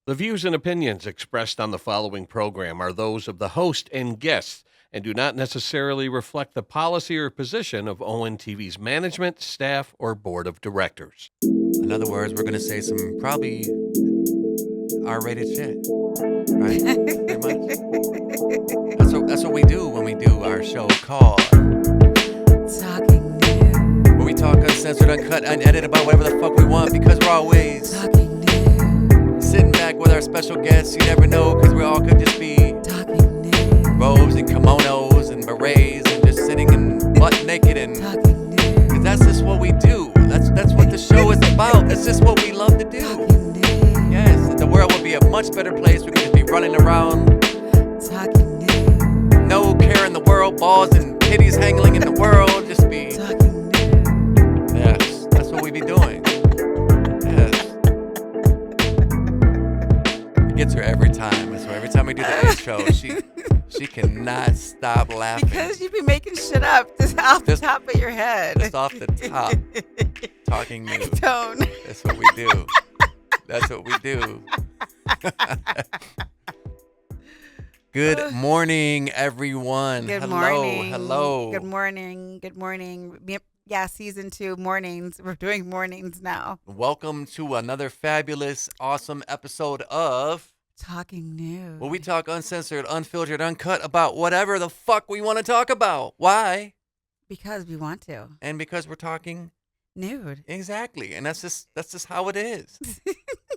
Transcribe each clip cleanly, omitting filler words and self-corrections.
The views and opinions expressed on the following program are those of the host and guests and do not necessarily reflect the policy or position of ONTV's management, staff, or board of directors. In other words, we're going to say some probably R-rated shit, right? Pretty much. That's what we do when we do our show called Talking News. where we talk uncensored, uncut, unedited about whatever the fuck we want because we're always Talking News. sitting back with our special guests. You never know because we all could just be Talking News. robes and kimonos and berets and just sitting and butt naked and Talking News. cause that's just what we do. That's what the show is about. That's just what we love to do. Talking News. Yes, the world would be a much better place. We could just be running around. Talking News. No care in the world, balls and titties hangling in the world. Just be, Talking News. yes, that's what we be doing. Yes. It gets her every time. So every time we do the show, she cannot stop laughing. Because you be making shit up just off the Just- top of your head. Just off the top. Talking news. Tone. That's what we do. That's what we do. Good morning, everyone. Good hello, morning. hello. Good morning. Good morning. Yeah, season 2 mornings. We're doing mornings now. Welcome to another fabulous, awesome episode of Talking News. where we talk uncensored, unfiltered, uncut about whatever the fuck we want to talk about. Why? Because we want to. And because we're talking Nude. exactly, and that's just how it is.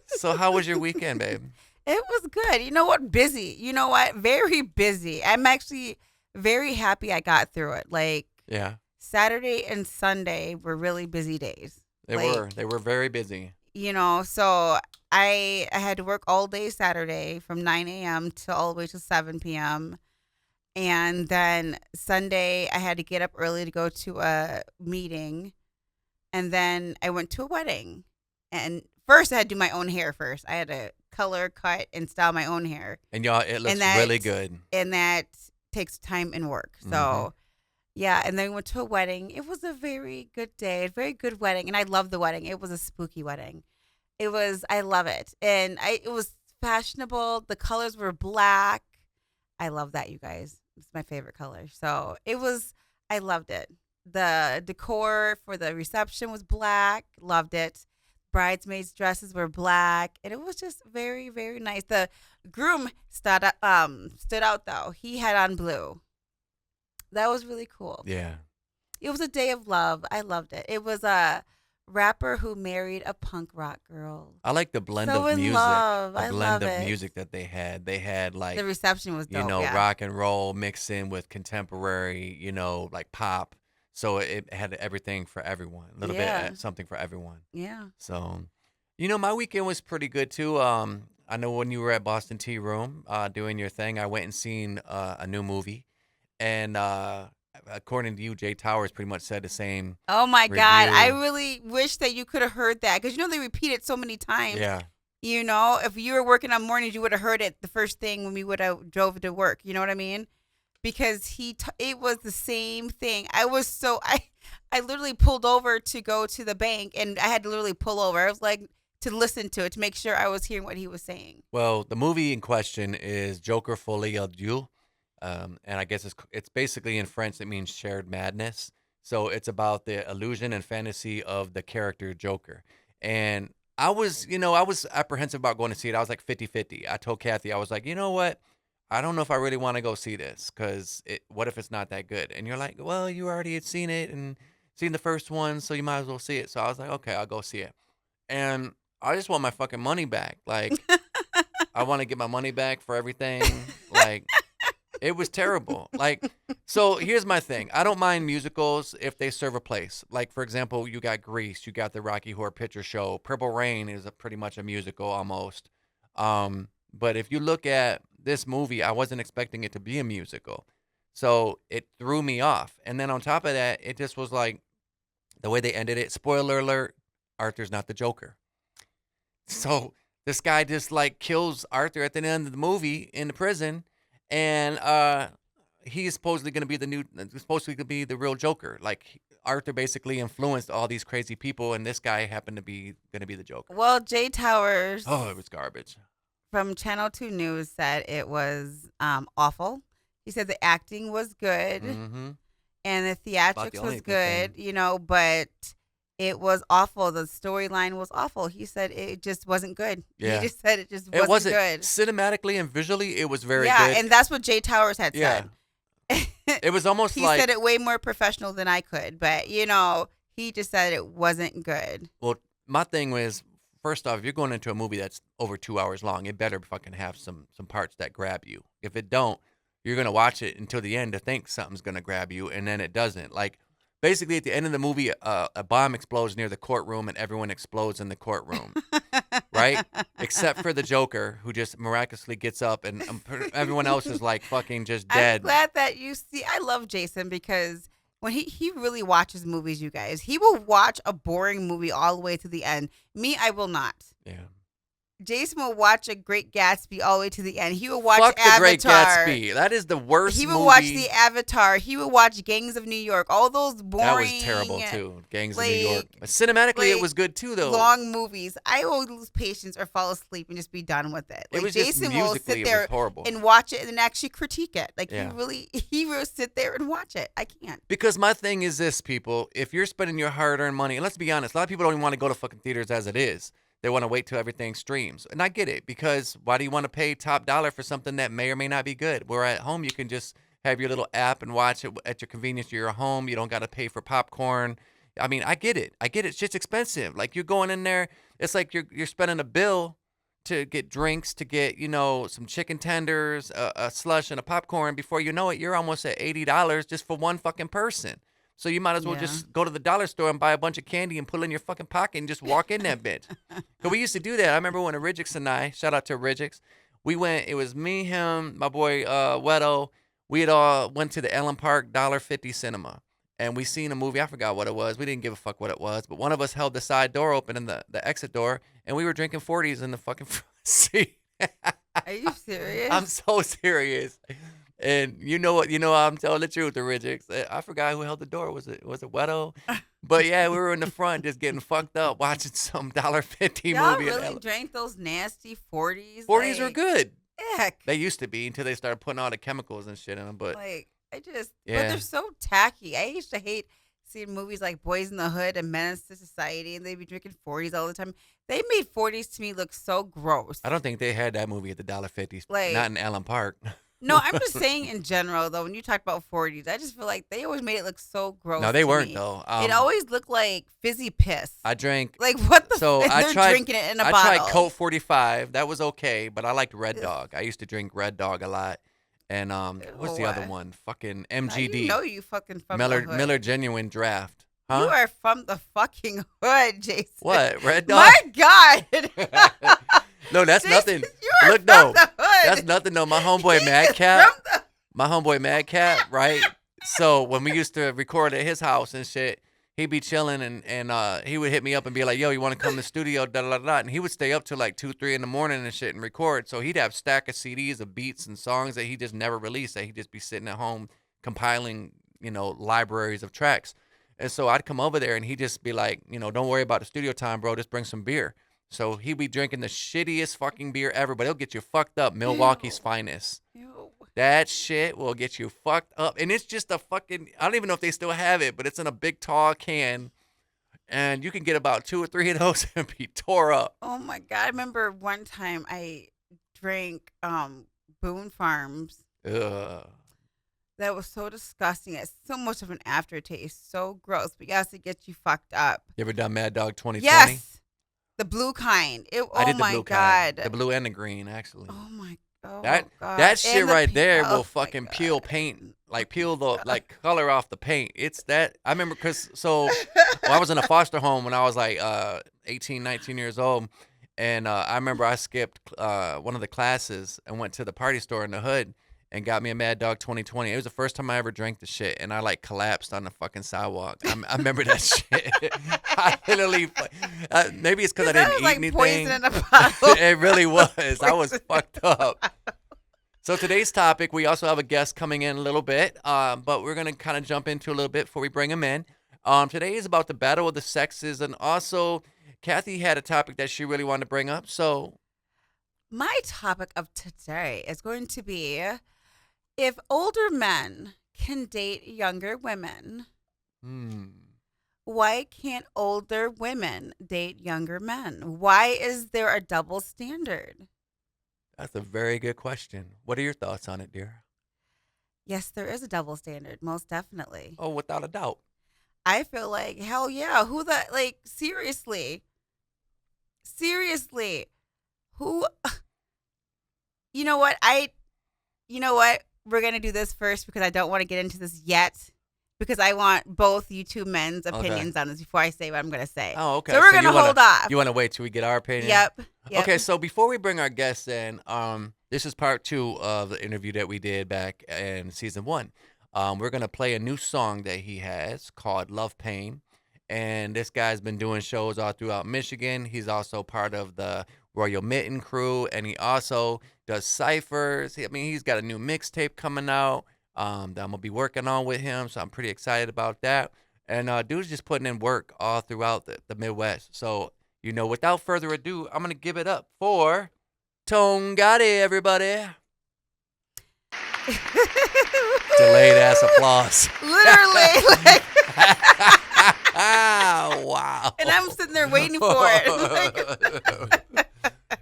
So, how was your weekend, babe? It was good. You know what? Busy. You know what? Very busy. I'm actually very happy I got through it. Like Yeah, Saturday and Sunday were really busy days. they were very busy. You know, so I had to work all day Saturday from 9 a.m. to all the way to 7 p.m. And then Sunday I had to get up early to go to a meeting. And then I went to a wedding. And first I had to do my own hair first. I had to color, cut, and style my own hair. And y'all, it looks really good. And that takes time and work. So, yeah. And then we went to a wedding. It was a very good day, a very good wedding. And I love the wedding. It was a spooky wedding. I love it. And it was fashionable. The colors were black. I love that, you guys. It's my favorite color. So I loved it. The decor for the reception was black. Loved it. Bridesmaids' dresses were black, and it was just very, very nice. The groom stood out though. He had on blue. That was really cool. Yeah. It was a day of love. I loved it. It was a rapper who married a punk rock girl. I like the blend So of in music. love. The I blend love of it. music that they had. They had like The reception was dope. Yeah. rock and roll mixed in with contemporary, like pop. So it had everything for everyone. A little Yeah. bit something for everyone. Yeah. So, my weekend was pretty good too. I know when you were at Boston Tea Room doing your thing, I went and seen a new movie, and according to you, Jay Towers pretty much said the same. Oh my God! Review. I really wish that you could have heard that because they repeat it so many times. Yeah, If you were working on mornings, you would have heard it the first thing when we would have drove to work. You know what I mean? Because it was the same thing. I literally pulled over to go to the bank, and I had to literally pull over. I was like to listen to it to make sure I was hearing what he was saying. well, the movie in question is Joker Folie à Deux, and I guess it's basically in French it means shared madness. So it's about the illusion and fantasy of the character Joker. And I was apprehensive about going to see it. I was like 50-50. I told Kathy, I was like, you know what? I don't know if I really want to go see this because what if it's not that good? And you're like, well, you already had seen it and seen the first one, so you might as well see it. So I was like, okay, I'll go see it. And I just want my fucking money back. Like, I want to get my money back for everything. Like, it was terrible. Like, so here's my thing. I don't mind musicals if they serve a place. Like, for example, you got Grease, you got the Rocky Horror Picture Show. Purple Rain is pretty much a musical almost. But if you look at this movie, I wasn't expecting it to be a musical. So it threw me off. And then on top of that, it just was like the way they ended it. Spoiler alert, Arthur's not the Joker. So this guy just like kills Arthur at the end of the movie in the prison. And he's supposedly going to be the real Joker. Like Arthur basically influenced all these crazy people, and this guy happened to be going to be the Joker. Well, Jay Towers. Oh, it was garbage. from Channel 2 News said it was awful. He said the acting was good Mm-hmm. and the About the theatrics only was good good, but it was awful. The storyline was awful. He said it just wasn't good. He Yeah. just said it just It wasn't wasn't good. cinematically and visually. It was very Yeah, good. and that's what Jay Towers had Yeah. said. It was almost He like, said it way more professional than I could, but he just said it wasn't good. well, my thing was, first off, if you're going into a movie that's over 2 hours long, it better fucking have some parts that grab you. If it don't, you're gonna watch it until the end to think something's gonna grab you, and then it doesn't. Like, basically, at the end of the movie, a bomb explodes near the courtroom, and everyone explodes in the courtroom, right? Except for the Joker, who just miraculously gets up, and everyone else is like fucking just I'm dead. glad that you see. I love Jason because when he really watches movies, you guys, he will watch a boring movie all the way to the end. Me, I will not. Yeah. Jason will watch a Great Gatsby all the way to the end. He will watch Fuck the Avatar. Great Gatsby. That is the worst He movie. will watch the Avatar. He will watch Gangs of New York. All those boring. That was terrible too. Gangs of New York. Cinematically, it was good too, though. Long movies. I will lose patience or fall asleep and just be done with it. It was just Jason will musically, sit it there was horrible. and watch it and actually critique it. Yeah. He will sit there and watch it. I can't. Because my thing is this, people. If you're spending your hard-earned money, and let's be honest, a lot of people don't even want to go to fucking theaters as it is. They want to wait till everything streams. And I get it, because why do you want to pay top dollar for something that may or may not be good? Where at home, you can just have your little app and watch it at your convenience. You're at home. You don't got to pay for popcorn. I mean, I get it. It's just expensive. Like, you're going in there. It's like you're spending a bill to get drinks, to get, some chicken tenders, a slush, and a popcorn. Before you know it, you're almost at $80 just for one fucking person. So you might as well just go to the dollar store and buy a bunch of candy and put it in your fucking pocket and just walk in that bitch. Because we used to do that. I remember when Ridgix and I, shout out to Ridgix, we went, it was me, him, my boy Wedo. We had all went to the Ellen Park $1.50 cinema. And we seen a movie. I forgot what it was. We didn't give a fuck what it was. But one of us held the side door open and the exit door. And we were drinking 40s in the fucking front seat. Are you serious? I'm so serious. And you know what? I'm telling the truth, the Ridgix. I forgot who held the door. Was it Wedo? But yeah, we were in the front just getting fucked up watching some $1.50 Y'all movie. really drank those nasty 40s? 40s were good. Heck. They used to be until they started putting all the chemicals and shit in them. But but they're so tacky. I used to hate seeing movies like Boys in the Hood and Menace to Society, and they'd be drinking 40s all the time. They made 40s to me look so gross. I don't think they had that movie at the $1.50. Not in Allen Park. No, I'm just saying in general, though, when you talk about 40s, I just feel like they always made it look so gross. No, they weren't, me. though. It always looked like fizzy piss. I drank. Like, what the So they're drinking it in a bottle. I tried Colt 45. That was okay, but I liked Red Dog. I used to drink Red Dog a lot. And what's the other one? Fucking MGD. You fucking from Miller, the hood. Miller Genuine Draft. Huh? You are from the fucking hood, Jason. What? Red Dog? My God. No, that's Jason, nothing. You are Look, from no. the hood. That's nothing, though. My homeboy He is Madcap. from the- My homeboy Madcap, right? So when we used to record at his house and shit, he'd be chilling and he would hit me up and be like, yo, you want to come to the studio, da da da. And he would stay up till like 2, 3 in the morning and shit and record. So he'd have stack of CDs of beats and songs that he just never released, that he'd just be sitting at home compiling, libraries of tracks. And so I'd come over there and he'd just be like, don't worry about the studio time, bro. Just bring some beer. So he'd be drinking the shittiest fucking beer ever, but it'll get you fucked up. Milwaukee's finest. Ew. That shit will get you fucked up. And it's just a fucking, I don't even know if they still have it, but it's in a big tall can. And you can get about 2 or 3 of those and be tore up. Oh my God. I remember one time I drank Boone Farms. Ugh. That was so disgusting. It's so much of an aftertaste. So gross. But yes, it gets you fucked up. You ever done Mad Dog 2020? Yes. The blue kind. I did the blue God. kind. The blue and the green, actually. Oh my God. That shit And the right there pink- will oh fucking my peel God. paint, like peel the like color off the paint. It's that, I remember I was in a foster home when I was like 18, 19 years old. And I remember I skipped one of the classes and went to the party store in the hood and got me a Mad Dog 2020. It was the first time I ever drank the shit, and I like collapsed on the fucking sidewalk. I remember that shit. I literally, maybe it's because I didn't eat like anything. poison in a bottle. It really was. I was fucked up. So today's topic, we also have a guest coming in a little bit, but we're gonna kind of jump into a little bit before we bring him in. Today is about the battle of the sexes, and also Kathy had a topic that she really wanted to bring up. So My topic of today is going to be if older men can date younger women, Hmm. why can't older women date younger men? Why is there a double standard? That's a very good question. What are your thoughts on it, dear? Yes, there is a double standard, most definitely. Oh, without a doubt. I feel like, hell yeah, who the, like, seriously, who, you know what, we're going to do this first because I don't want to get into this yet because I want both you two men's opinions on this before I say what I'm going to say. Oh, okay. So we're going to hold off. You want to wait till we get our opinion? Yep. Okay, so before we bring our guests in, this is part 2 of the interview that we did back in season 1. We're going to play a new song that he has called Love Pain. And this guy's been doing shows all throughout Michigan. He's also part of the Royal Mitten crew, and he also does ciphers. He's got a new mixtape coming out that I'm going to be working on with him, so I'm pretty excited about that. And dude's just putting in work all throughout the Midwest. So, without further ado, I'm going to give it up for Tone Gotti, everybody. Delayed ass applause. Literally, like, wow. and I'm sitting there waiting for it.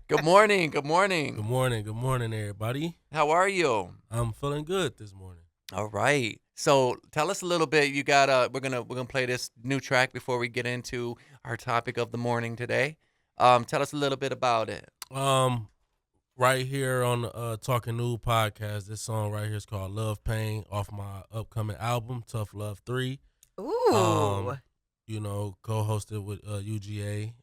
Good morning. Good morning. Good morning. Good morning, everybody. How are you? I'm feeling good this morning. All right. So tell us a little bit. You got we're gonna play this new track before we get into our topic of the morning today. Tell us a little bit about it. Right here on the Talking New podcast, this song right here is called Love Pain off my upcoming album, Tough Love 3. Ooh. Co-hosted with UGA.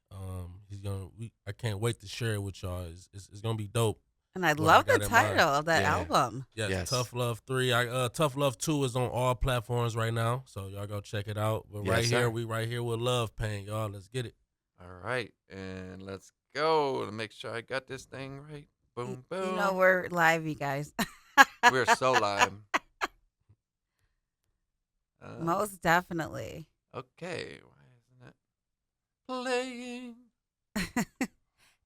I can't wait to share it with y'all. It's gonna be dope. And I what love I the got in mind. title of that Yeah. album. Yes, Tough Love 3. Tough Love 2 is on all platforms right now, so y'all go check it out. But Yes, sir. we right here with Love Pain, y'all. Let's get it. All right, and let's go to make sure I got this thing right. Boom, boom. You know we're live, you guys. We're so live. Most definitely. Okay, why isn't it playing?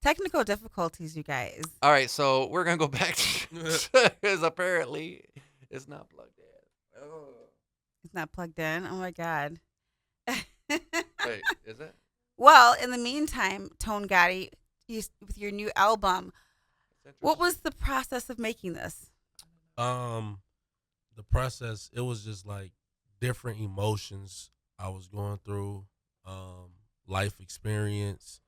Technical difficulties, you guys. All right, so we're gonna go back because apparently it's not plugged in. Oh. It's not plugged in. Oh my God. Wait, is it? Well, in the meantime, Tone Gotti, with your new album, what was the process of making this? The process, it was just like different emotions I was going through, life experience,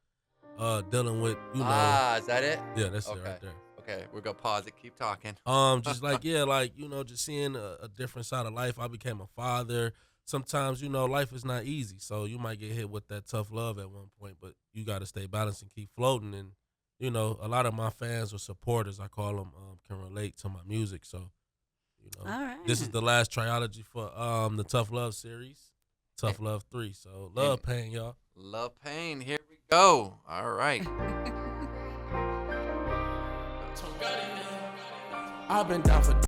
dealing with, is that it? Yeah, that's Okay. it right there. Okay, we're gonna pause it. Keep talking. Just like, just seeing a different side of life. I became a father. Sometimes, life is not easy. So you might get hit with that tough love at one point, but you got to stay balanced and keep floating. And, a lot of my fans or supporters, I call them, can relate to my music. So, All right. this is the last trilogy for the Tough Love series, Tough Love 3. So, Love Pain, y'all. Love Pain. Here we go. All right. I've been down for All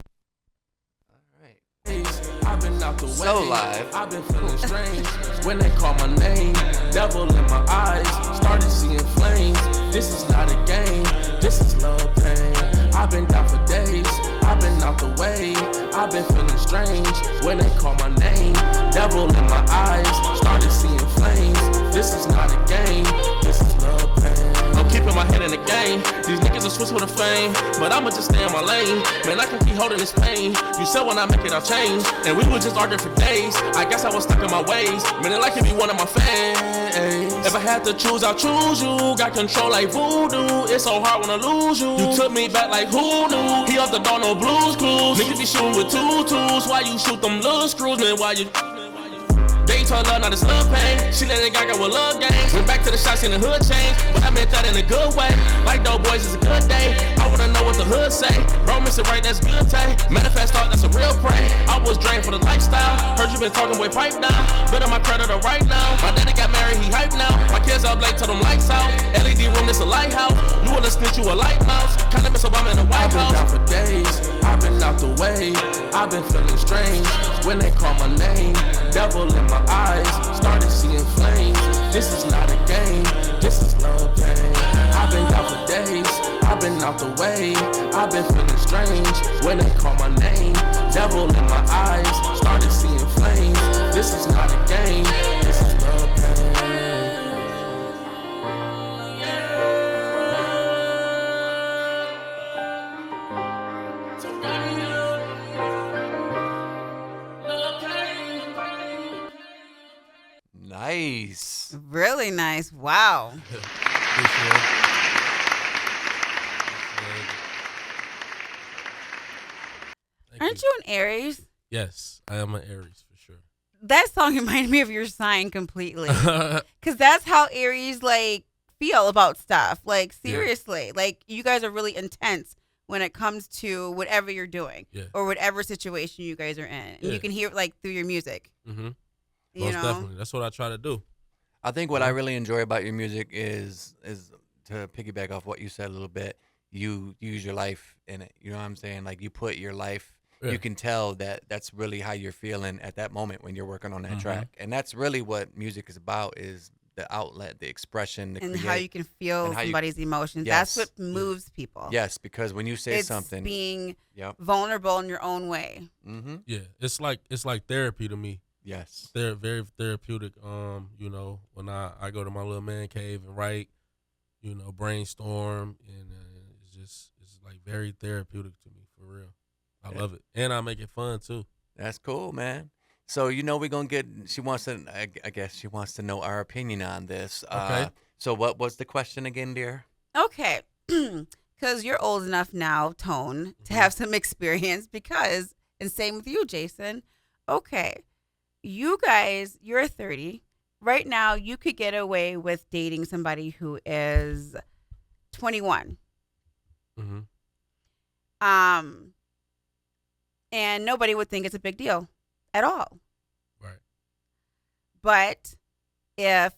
right. days. I've been out the way. So live. I've been feeling strange when they call my name. Devil in my eyes. Started seeing flames. This is not a game. This is love pain. I've been down for days. I've been out the way. I've been feeling strange when they call my name. Devil in my eyes. Started seeing flames. This is not a game. This is love pain. I'm keeping my head in the game. These niggas are switch with a flame, but I'ma just stay in my lane. Man, I can keep holding this pain. You said when I make it, I'll change. And we were just arguing for days. I guess I was stuck in my ways. Man, it like can be one of my fans. If I had to choose, I'll choose you. Got control like voodoo. It's so hard when I lose you. You took me back like who knew? He off the door, no blues clues. Niggas be shooting with 2 tools. Why you shoot them little screws, man? Why you? They told love, now this love pain. She let it gaga with love games. Went back to the shots in the hood change, but I meant that in a good way. Like dope boys, it's a good day. I wanna know what the hood say. Bro, miss it right, that's good tay. Manifest thought, that's a real prey. I was drained for the lifestyle. Heard you been talking, boy, pipe down. Bit on my creditor right now. My daddy got married, he hype now. My kids up late, till them lights out. LED room, this a lighthouse. You wanna snitch, you a light mouse. Kinda miss Obama in the White House. I've been down for days. I've been out the way. I've been feeling strange when they call my name. Devil in my eyes. Started seeing flames. This is not a game. This is love pain. I've been down for days. I've I've been out the way, I've been feeling strange when they call my name. Devil in my eyes, started seeing flames. This is not a game, this is love pain. Nice. Really nice. Wow. Appreciate it. Thank Aren't you an Aries? Yes, I am an Aries for sure. That song reminded me of your sign completely. Because that's how Aries like feel about stuff. Like seriously, like you guys are really intense when it comes to whatever you're doing Yeah. or whatever situation you guys are in, and Yeah. you can hear it like through your music. Mm-hmm. You Most know, definitely. That's what I try to do. I think what I really enjoy about your music is to piggyback off what you said a little bit. You use your life in it. You know what I'm saying? Like you put your life. Yeah. You can tell that that's really how you're feeling at that moment when you're working on that Mhm. track, and that's really what music is about: is the outlet, the expression, the and create. how you can feel and how you- somebody's emotions. Yes. That's what moves people. Yes, because when you say It's something, being yep. vulnerable in your own way. Mm-hmm. Yeah, it's like therapy to me. Yes. They're very therapeutic. You know, when I go to my little man cave and write, you know, brainstorm, and it's like very therapeutic to me for real. I Yeah. love it, and I make it fun too. That's cool, man. So we're gonna get. She wants to. I guess she wants to know our opinion on this. Okay. So what was the question again, dear? Okay. Because you're old enough now, Tone, to Mhm. have some experience because, and same with you, Jason. Okay. You guys, you're 30. Right now, you could get away with dating somebody who is 21. Mm-hmm. And nobody would think it's a big deal at all. Right. But if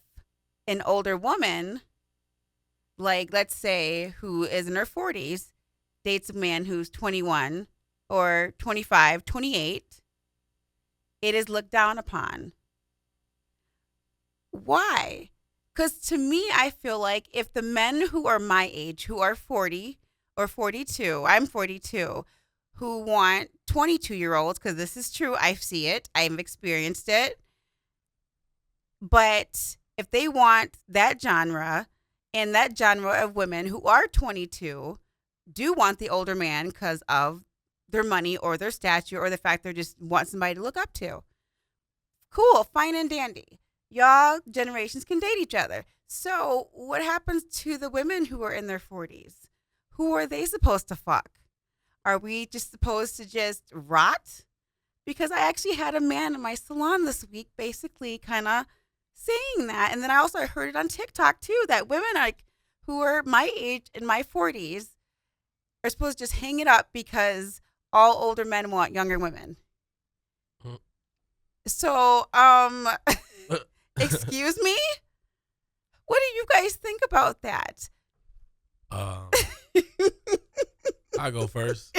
an older woman, like let's say who is in her 40s, dates a man who's 21 or 25, 28, it is looked down upon. Why? Because to me, I feel like if the men who are my age, who are 40 or 42, I'm 42, who want 22-year-olds, because this is true, I see it, I've experienced it. But if they want that genre and that genre of women who are 22 do want the older man because of their money or their stature or the fact they just want somebody to look up to. Cool, fine and dandy. Y'all generations can date each other. So what happens to the women who are in their 40s? Who are they supposed to fuck? Are we just supposed to just rot? Because I actually had a man in my salon this week basically kind of saying that. And then I also heard it on TikTok too, that women like who are my age in my 40s are supposed to just hang it up because all older men want younger women. Hmm. So, excuse me? What do you guys think about that? I go first.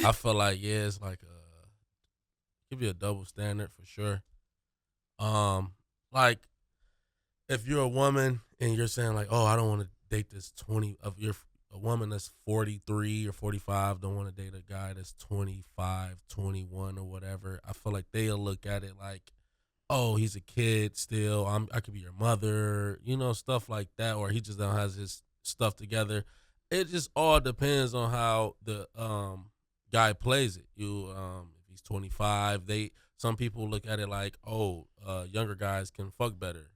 I feel like it's like give you a double standard for sure. Like if you're a woman and you're saying like, oh, I don't want to date this 20 of you're a woman that's 43 or 45 don't want to date a guy that's 25, 21 or whatever. I feel like they'll look at it like, oh, he's a kid still. I could be your mother, you know, stuff like that, or he just don't has his stuff together. It just all depends on how the guy plays it. If he's 25, some people look at it like, oh, younger guys can fuck better,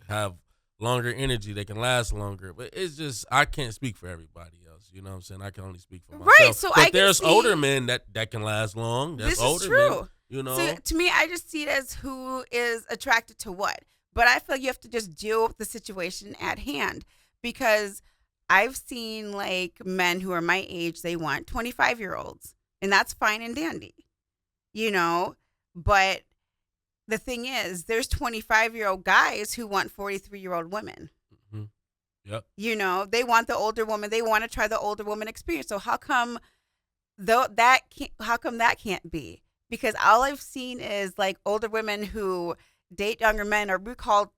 have longer energy, they can last longer. But it's just I can't speak for everybody else. You know what I'm saying? I can only speak for myself. Right, so but I can there's see- older men that can last long. There's This is older true. men, you know. So to me, I just see it as who is attracted to what. But I feel like you have to just deal with the situation at hand because I've seen like men who are my age, they want 25-year-olds, and that's fine and dandy, you know. But the thing is, there's 25-year-old guys who want 43-year-old women. Mhm. Yep. You know, they want the older woman. They want to try the older woman experience. So how come that can't be? Because all I've seen is like older women who date younger men, or we're called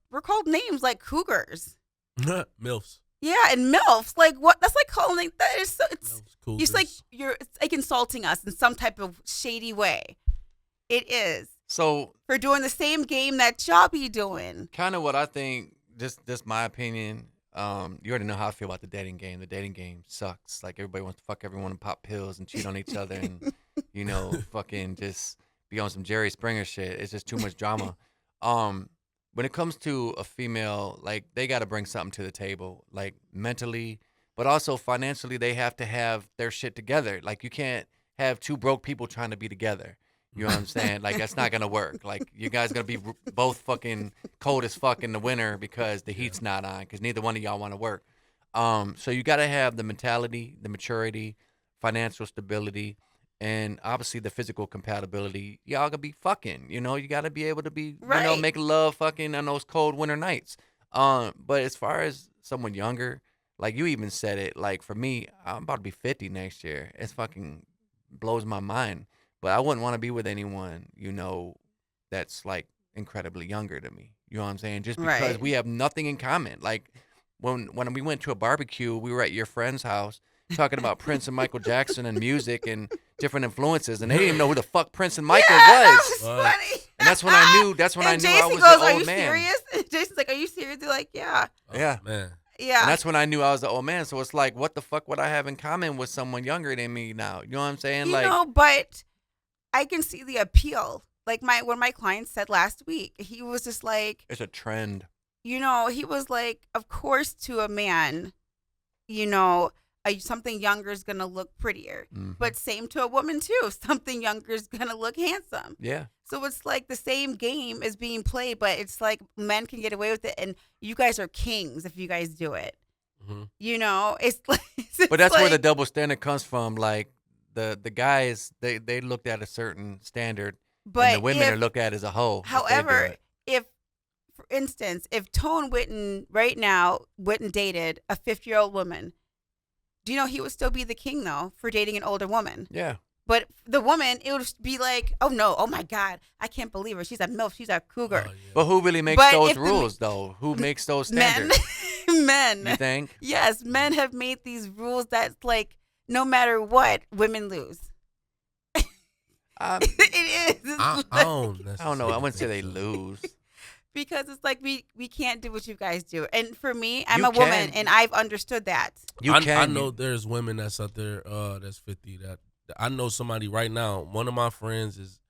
names like cougars. MILFs. Yeah, and MILFs. Like what? That's like calling. That is so. It's Cool. just like it's like insulting us in some type of shady way. It is So for doing the same game that y'all be doing. kind of what I think, just my opinion. You already know how I feel about the dating game. The dating game sucks. Like everybody wants to fuck everyone and pop pills and cheat on each other and fucking just be on some Jerry Springer shit. It's just too much drama. When it comes to a female, like they got to bring something to the table, like mentally, but also financially. They have to have their shit together. Like you can't have two broke people trying to be together. You know what I'm saying? Like that's not gonna work. Like you guys gonna be both fucking cold as fuck in the winter because the heat's not on. Because neither one of y'all want to work. So you gotta have the mentality, the maturity, financial stability, and obviously the physical compatibility. Y'all gonna be fucking. You gotta be able to be, Right. make love fucking on those cold winter nights. But as far as someone younger, like you even said it. Like for me, I'm about to be 50 next year. It's fucking blows my mind. But I wouldn't want to be with anyone, that's like incredibly younger than me. You know what I'm saying? Just because Right. we have nothing in common. Like when we went to a barbecue, we were at your friend's house talking about Prince and Michael Jackson and music and different influences, and they didn't even know who the fuck Prince and Michael That was. was What? funny. And that's when I knew. That's when And I knew Jason I was goes, the "Are old you man. serious?" And Jason's like, "Are you serious?" They're like, "Yeah, Oh, Yeah. man. yeah." And that's when I knew I was the old man. So it's like, what the fuck would I have in common with someone younger than me now? You know what I'm saying? But I can see the appeal. Like one of my clients said last week, he was just like, it's a trend. he was like, of course, to a man, something younger is gonna look prettier. Mhm. But same to a woman too. Something younger is gonna look handsome. Yeah. So it's like the same game is being played, but it's like men can get away with it, and you guys are kings if you guys do it. Mhm. It's like, But that's where the double standard comes from. Like the guys, they looked at a certain standard, But and the women are if- looked at as a whole. if they do However, it. if, for instance, if Tone Witten right now Witten dated a 50-year-old woman, do you know he would still be the king though for dating an older woman? Yeah. But the woman, it would be like, oh no, oh my God, I can't believe her. She's a MILF. She's a cougar. Oh, yeah. But who really makes But those if the- rules, though? Who makes those Men, standards? men. You think? Yes, men have made these rules that like no matter what, women lose. It is. I don't I don't know. I wouldn't say they necessarily think lose. Because it's like we can't do what you guys do. And for me, I'm You a woman, can. and I've understood that. You I can. know there's women that's out there that's 50 that I know somebody right now. One of my friends is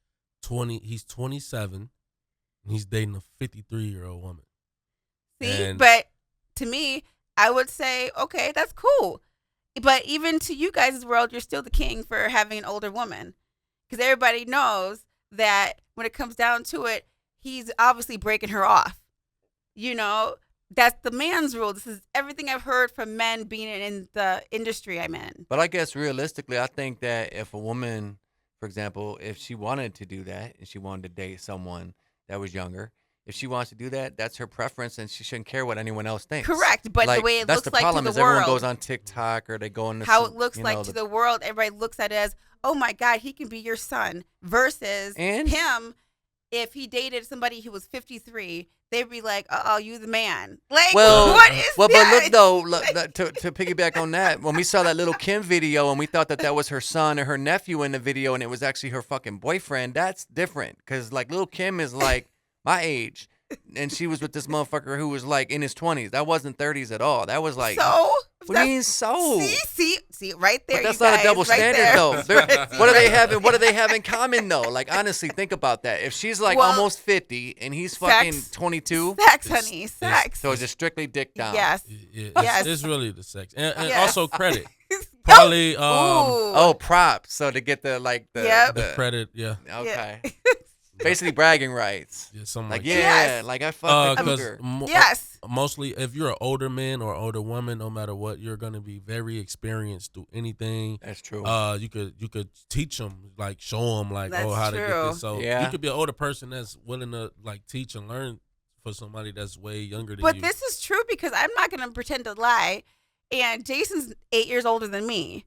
20. He's 27 and he's dating a 53-year-old woman. See, And- but to me, I would say, okay, that's cool. But even to you guys' world, you're still the king for having an older woman, because everybody knows that when it comes down to it, he's obviously breaking her off. That's the man's rule. This is everything I've heard from men being in the industry I'm in. But I guess realistically, I think that if a woman, for example, if she wanted to do that and she wanted to date someone that was younger, if she wants to do that, that's her preference, and she shouldn't care what anyone else thinks. Correct, but the way it that's looks the like to problem the is everyone world, goes on TikTok or they go into how some, it looks like to the world, everybody looks at it as, oh my God, he can be your son, versus And- him. If he dated somebody who was 53, they'd be like, "Oh, you the man." Like, Well, what is well, that? but look though, to piggyback on that, when we saw that little Kim video and we thought that was her son or her nephew in the video, and it was actually her fucking boyfriend, that's different. Because like little Kim is like my age, and she was with this motherfucker who was like in his 20s. That wasn't 30s at all. That was like, So what do you mean so? see, right there. But that's you not guys, a double right standard there. though. What do they have? What do they have in common though? Like honestly, think about that. If she's like Well, almost 50 and he's fucking sex. 22, Sex, It's- honey, it's- sex. so it's just strictly dick down. Yes. Yes. It's really the sex. And Yes. also credit. Probably Ooh. Oh, props. So to get the like the, Yep. the credit, yeah. okay. Basically bragging rights. Yeah, something Like like yeah, Yes. like I fucked a because cougar. Yes. mostly if you're an older man or older woman, no matter what, you're gonna be very experienced through anything. That's true. You could teach them, like show them, like That's how to get true. this. So Yeah. you could be an older person that's willing to like teach and learn for somebody that's way younger than But you. this is true because I'm not going to pretend to lie. And Jason's 8 years older than me,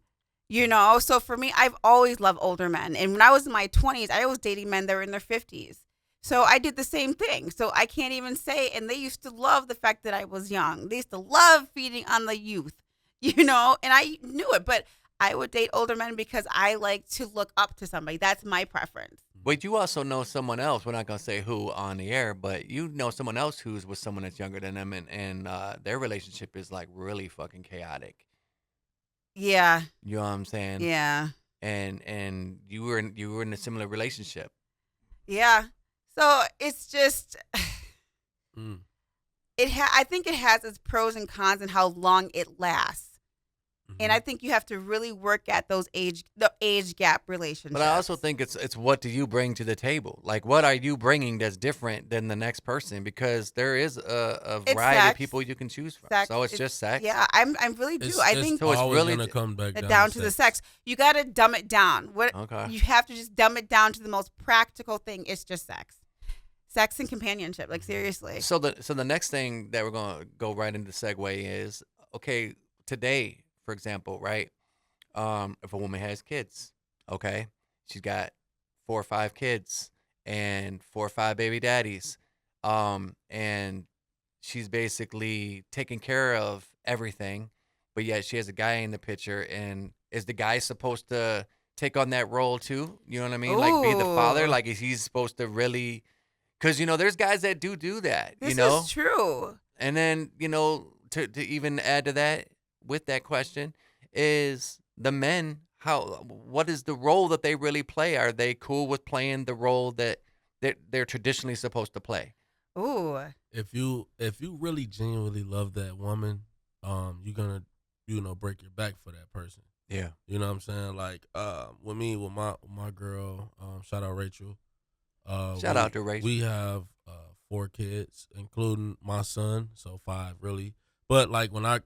So for me, I've always loved older men. And when I was in my 20s, I was dating men that were in their 50s. So I did the same thing. So I can't even say, and they used to love the fact that I was young. They used to love feeding on the youth, and I knew it, but I would date older men because I like to look up to somebody. That's my preference. But you also know someone else. We're not gonna say who on the air, but you know someone else who's with someone that's younger than them, and their relationship is like really fucking chaotic. Yeah. You know what I'm saying? Yeah. And you were in a similar relationship. Yeah. So it's just Mm. I think it has its pros and cons and how long it lasts. And I Mhm. think you have to really work at the age gap relationships. But I also think it's what do you bring to the table? Like, what are you bringing that's different than the next person? Because there is a It's variety of sex. people you can choose from. Sex. So it's just sex. Yeah, I really do. It's, I it's think So it's always really gonna come back down to the sex. You got to dumb it down. Okay. You have to just dumb it down to the most practical thing. It's just sex and companionship. Like seriously. So the next thing that we're gonna go right into the segue is okay. Today, for example, right? If a woman has kids, okay, she's got 4 or 5 kids and 4 or 5 baby daddies, and she's basically taking care of everything, but yet she has a guy in the picture, and is the guy supposed to take on that role too? You know what I mean? Like be the father, Ooh. like is he supposed to really? Because there's guys that do that, This is true. and then to even add to that with that question is the men what is the role that they really play? Are they cool with playing the role that they're traditionally supposed to play? Ooh. If you really genuinely love that woman, you're gonna break your back for that person. Yeah. You know what I'm saying? Like with me, with my girl, shout out Rachel. Shout out to Rachel. We have 4 kids, including my son, so 5 really. But like when I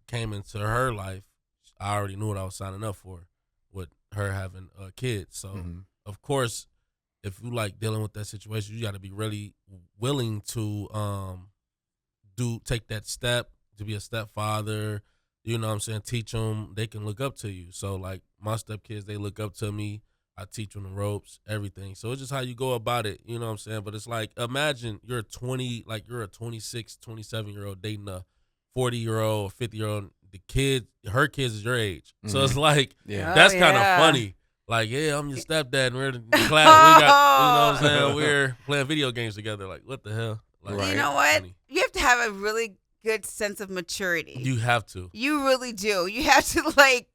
came into her life, I already knew what I was signing up for, with her having kids. So Mhm. of course, if you like dealing with that situation, you got to be really willing to take that step to be a stepfather. You know what I'm saying? Teach them they can look up to you. So like my stepkids, they look up to me. I teach them the ropes, everything. So it's just how you go about it. You know what I'm saying? But it's like, imagine you're a 26, 27-year-old dating a 40-year-old, 50-year-old. Her kids is your age. So it's like, Yeah. that's Oh, kind of yeah. funny. Like, yeah, I'm your stepdad, and we're in class. We got, you know what I'm saying? We're playing video games together. Like, what the hell? Like, Right. You know what? funny. You have to have a really good sense of maturity. You have to. You really do. You have to like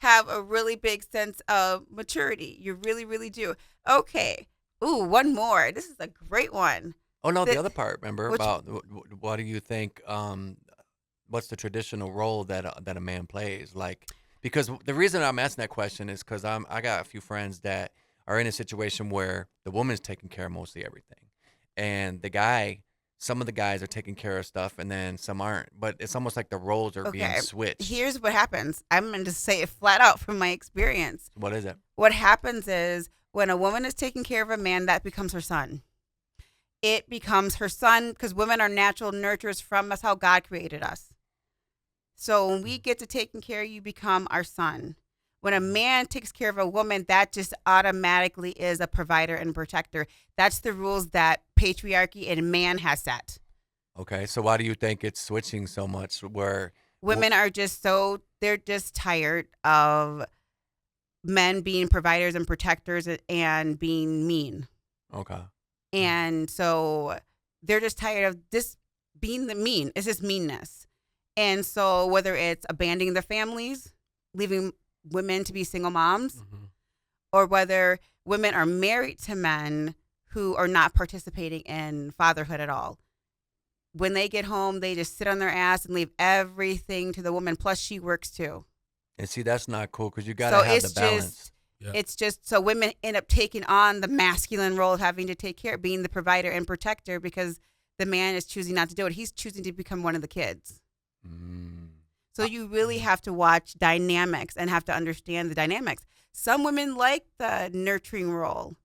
have a really big sense of maturity. You really, really do. Okay. Ooh, one more. This is a great one. Oh no, the The- other part. Remember which- about what do you think? What's the traditional role that a man plays? Like, because the reason I'm asking that question is because I got a few friends that are in a situation where the woman's taking care of mostly everything, and some of the guys are taking care of stuff, and then some aren't. But it's almost like the roles are being Okay. switched. Here's what happens. I'm going to say it flat out from my experience. What is it? What happens is when a woman is taking care of a man, that becomes her son. It becomes her son because women are natural nurturers from us, how God created us. So when we get to taking care of you, become our son. When a man takes care of a woman, that just automatically is a provider and protector. That's the rules that patriarchy and man has set. Okay, so why do you think it's switching so much? Where Women are they're just tired of men being providers and protectors and being mean. okay, And so they're just tired of this being the mean. It's just meanness. And so whether it's abandoning their families, leaving women to be single moms, Mhm. or whether women are married to men who are not participating in fatherhood at all. When they get home, they just sit on their ass and leave everything to the woman. Plus, she works too. and see that's not cool because you gotta So have it's the balance. just, Yeah. it's just so women end up taking on the masculine role of having to take care, being the provider and protector, because the man is choosing not to do it. He's choosing to become one of the kids. Mm. So you really have to watch dynamics and have to understand the dynamics. Some women like the nurturing role.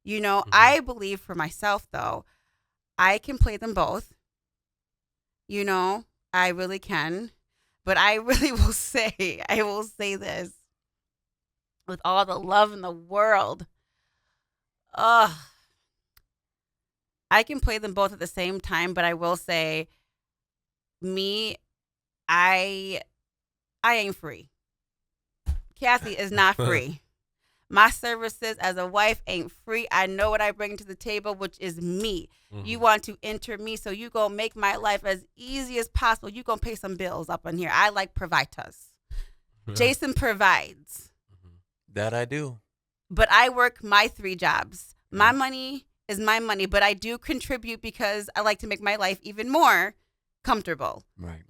I believe for myself, though, I can play them both. I really can. But I really I will say this with all the love in the world. Ugh. I can play them both at the same time, but I will say, me, I ain't free. Kathy is not free. My services as a wife ain't free. I know what I bring to the table, which is me. Mm-hmm. You want to enter me, so you gonna make my life as easy as possible. You gonna pay some bills up in here. I like providers. Jason provides. That I do. But I work my 3 jobs. My money is my money, but I do contribute because I like to make my life even more comfortable. Right.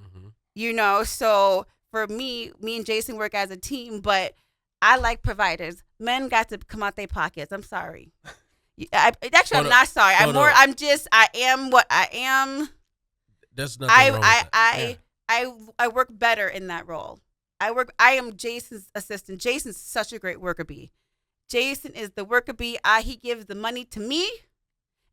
You know, so for me and Jason work as a team, but I like providers. Men got to come out their pockets. I'm sorry. I'm not sorry. I am what I am. There's nothing wrong with that. I work better in that role. I am Jason's assistant. Jason's such a great worker bee. Jason is the worker bee. He gives the money to me,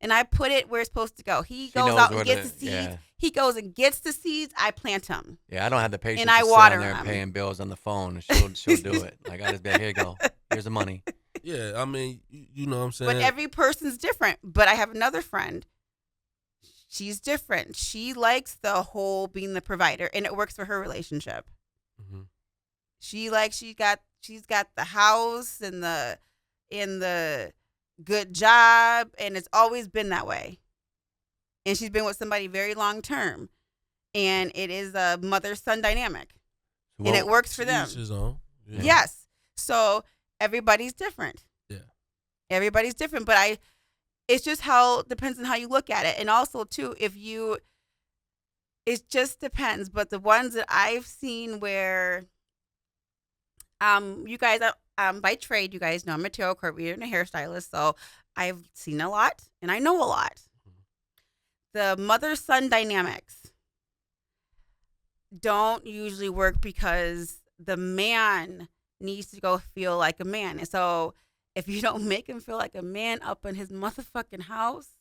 and I put it where it's supposed to go. He goes out and gets the seeds. Yeah. He goes and gets the seeds. I plant them. Yeah, I don't have the patience And I to sit water on there them. paying bills on the phone. And she'll do it. Like, I just be like, here you go. Here's the money. Yeah, I mean, you know what I'm saying? But every person's different. But I have another friend. She's different. She likes the whole being the provider, and it works for her relationship. Mm-hmm. She's got the house and the good job, and it's always been that way. And she's been with somebody very long term, and it is a mother-son dynamic, and it works for them. Each his own. Yeah. Yes. So everybody's different. Yeah. Everybody's different, but it's just depends on how you look at it. And also too, it just depends. But the ones that I've seen where, you guys, by trade, you guys know I'm a tarot card reader and a hairstylist. So I've seen a lot and I know a lot. The mother-son dynamics don't usually work because the man needs to go feel like a man. And so if you don't make him feel like a man up in his motherfucking house,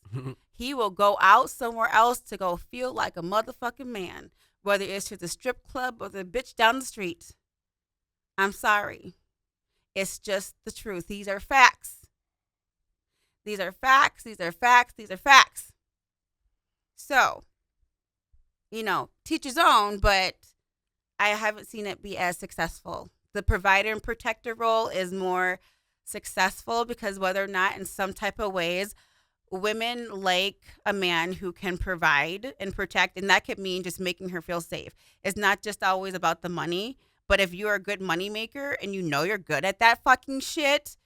he will go out somewhere else to go feel like a motherfucking man, whether it's to the strip club or the bitch down the street. I'm sorry. It's just the truth. These are facts. These are facts. These are facts. These are facts. So, teach his own, but I haven't seen it be as successful. The provider and protector role is more successful because whether or not in some type of ways, women like a man who can provide and protect, and that could mean just making her feel safe. It's not just always about the money, but if you're a good money maker and you're good at that fucking shit,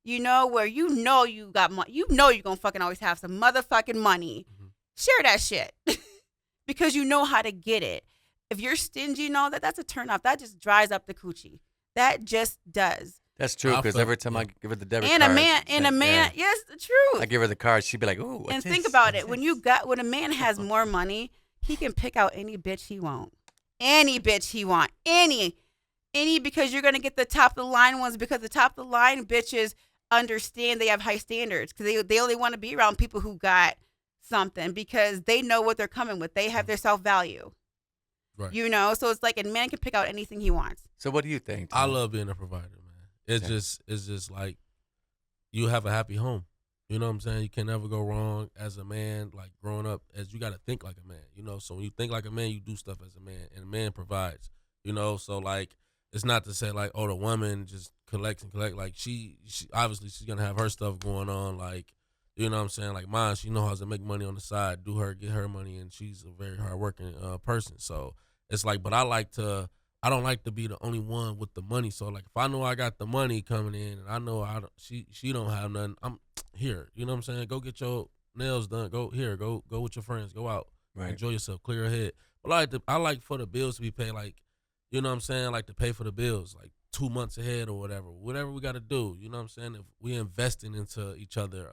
where you got money, you're gonna fucking always have some motherfucking money. Share that shit because you know how to get it. If you're stingy and all that, that's a turnoff. That just dries up the coochie. That just does. That's true, because every time I give her the debit card. Yes, the truth. I give her the card, she'd be like, ooh, what's And this? think about it. When a man has more money, he can pick out any bitch he want. Any bitch he want. Any, because you're going to get the top of the line ones, because the top of the line bitches understand they have high standards, because they only want to be around people who got something, because they know what they're coming with. They have their self-value. Right. So it's like a man can pick out anything he wants. So what do you think, Tom? I love being a provider, man. It's just like you have a happy home. You know what I'm saying? You can never go wrong as a man, like growing up, as you got to think like a man, So when you think like a man, you do stuff as a man, and a man provides, So like, it's not to say like, oh, the woman just collects and collect. Like she obviously she's going to have her stuff going on. Like, you know what I'm saying? Like mine, she knows how to make money on the side, get her money, and she's a very hardworking person. So it's like, but I don't like to be the only one with the money. So like, if I know I got the money coming in, and I know she don't have nothing, I'm here. You know what I'm saying? Go get your nails done. Go with your friends. Go out, right. Enjoy yourself, clear your head. But I like for the bills to be paid. Like, you know what I'm saying? Like to pay for the bills, like 2 months ahead or whatever we got to do. You know what I'm saying? If we investing into each other,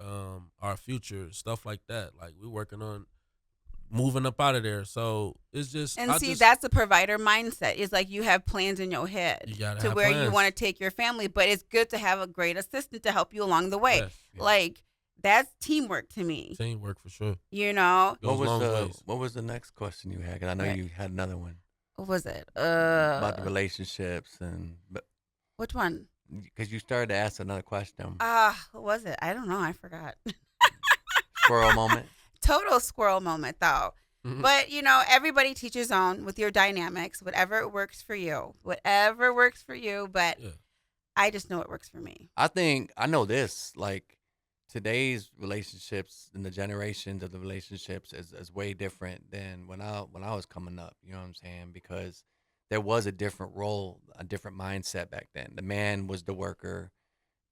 our future, stuff like that. Like we working on moving up out of there. So it's just, that's the provider mindset. It's like you have plans in your head to where you want to take your family, but it's good to have a great assistant to help you along the way. Yes. Like that's teamwork to me. Teamwork for sure. What was the next question you had? 'Cause I know you had another one. What was it? About the relationships which one? Because you started to ask another question. What was it? I don't know. I forgot. For a moment. total squirrel moment though. Mhm. But everybody teaches own with your dynamics, whatever works for you, whatever works for you. But Yeah. I just know what works for me. I think I know this. Like today's relationships and the generations of the relationships is way different than when I was coming up. You know what I'm saying? Because there was a different role, a different mindset back then. The man was the worker.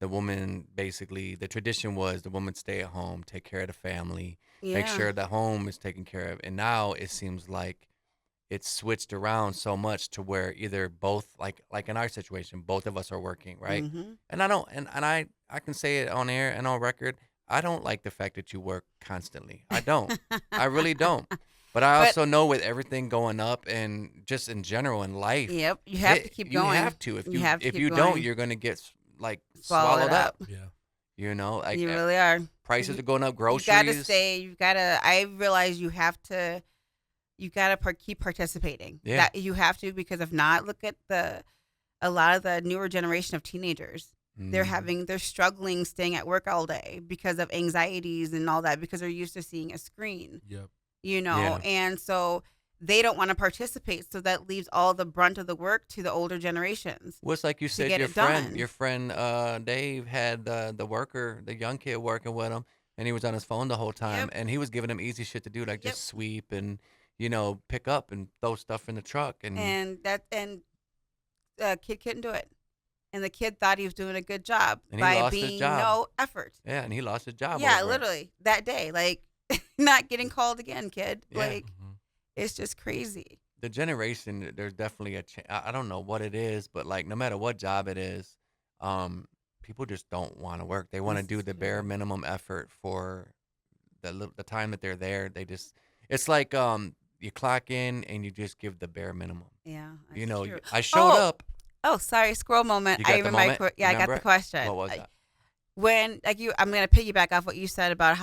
The woman, basically, the tradition was the woman stay at home, take care of the family, make Yeah. sure the home is taken care of. And now it seems like it's switched around so much to where either both, like in our situation, both of us are working, right? Mm-hmm. And I don't, and I can say it on air and on record. I don't like the fact that you work constantly. I don't. I really don't. But I But also know with everything going up and just in general in life, yep, you have to keep going. You have to. If You you have to if keep you don't, going. you're gonna get like Swallow it swallowed up. Yeah. You know, like You really are. prices are going up, groceries. You gotta stay. You gotta. I realize you have to. You gotta keep participating. Yeah. That you have to, because if not, look at a lot of the newer generation of teenagers. Mhm. They're struggling staying at work all day because of anxieties and all that, because they're used to seeing a screen. Yep. Yeah. And so they don't want to participate. So that leaves all the brunt of the work to the older generations. Well, it's like you said, get your it friend, done. your friend Dave had the worker, the young kid working with him, and he was on his phone the whole time, Yep. and he was giving him easy shit to do, like Yep. just sweep and pick up and throw stuff in the truck, and And kid couldn't do it. And the kid thought he was doing a good job he by lost his being job. no effort. Yeah, and he lost his job. Yeah, over it. literally that day, like not getting called again, kid. Yeah. Like Mhm. it's just crazy. The generation, there's definitely I don't know what it is, but like no matter what job it is, people just don't want to work. They want to This do is the bare crazy. minimum effort for the time that they're there. It's like you clock in and you just give the bare minimum. Yeah, that's true. I showed Oh, up. sorry, squirrel moment. You I got the remember. moment? Yeah, I got Remember the it? question. What was that? When I'm gonna piggyback off what you said about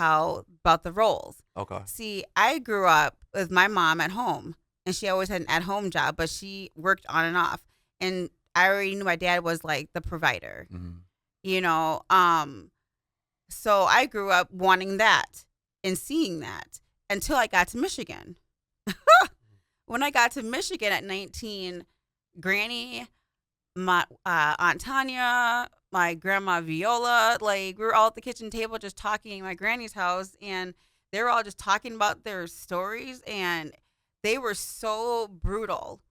about the roles. Okay. See, I grew up with my mom at home, and she always had an at-home job, but she worked on and off. And I already knew my dad was like the provider, Hmm. you know. So I grew up wanting that and seeing that until I got to Michigan. When I got to Michigan at 19, Granny, my Aunt Tanya, my grandma Viola, like we were all at the kitchen table just talking at my granny's house, and they were all just talking about their stories, and they were so brutal.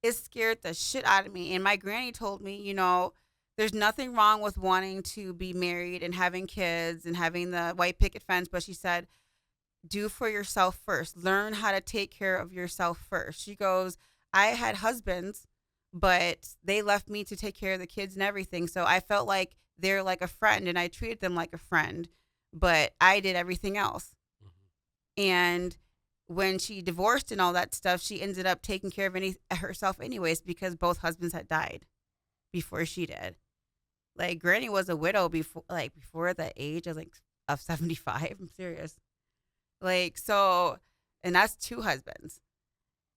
It scared the shit out of me. And my granny told me, there's nothing wrong with wanting to be married and having kids and having the white picket fence, but she said, do for yourself first. Learn how to take care of yourself first. She goes, I had husbands, but they left me to take care of the kids and everything. So I felt like they're like a friend, and I treated them like a friend, but I did everything else. And when she divorced and all that stuff, she ended up taking care of herself anyways, because both husbands had died before she did. Like Granny was a widow before the age of 75. I'm serious. Like, so, and that's two husbands.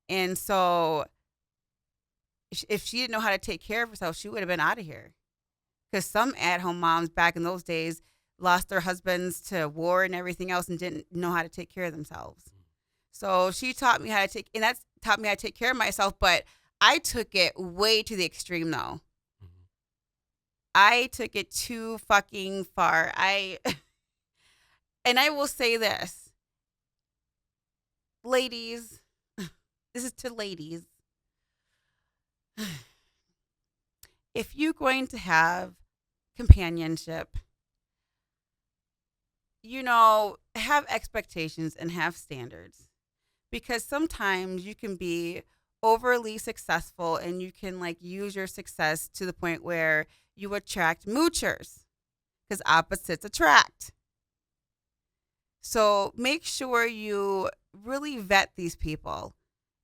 And so if she didn't know how to take care of herself, she would have been out of here. Because some at-home moms back in those days lost their husbands to war and everything else and didn't know how to take care of themselves. So she taught me how to taught me how to take care of myself, but I took it way to the extreme though. I took it too fucking far. And I will say this. Ladies, this is to ladies. If you're going to have companionship, have expectations and have standards. Because sometimes you can be overly successful and you can use your success to the point where you attract moochers, because opposites attract. So make sure you really vet these people,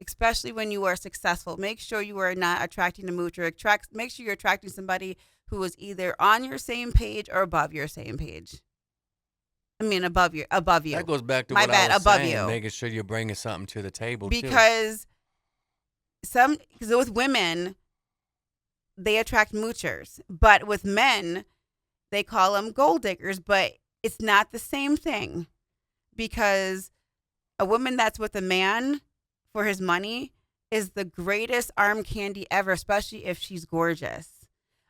especially when you are successful. Make sure you are not attracting a moocher. Make sure you're attracting somebody who is either on your same page or above your same page. I mean, above you. That goes back to My what bad, I was above saying, you. making sure you're bringing something to the table too. Because with women, they attract moochers, but with men, they call them gold diggers. But it's not the same thing. because a woman that's with a man for his money is the greatest arm candy ever, especially if she's gorgeous.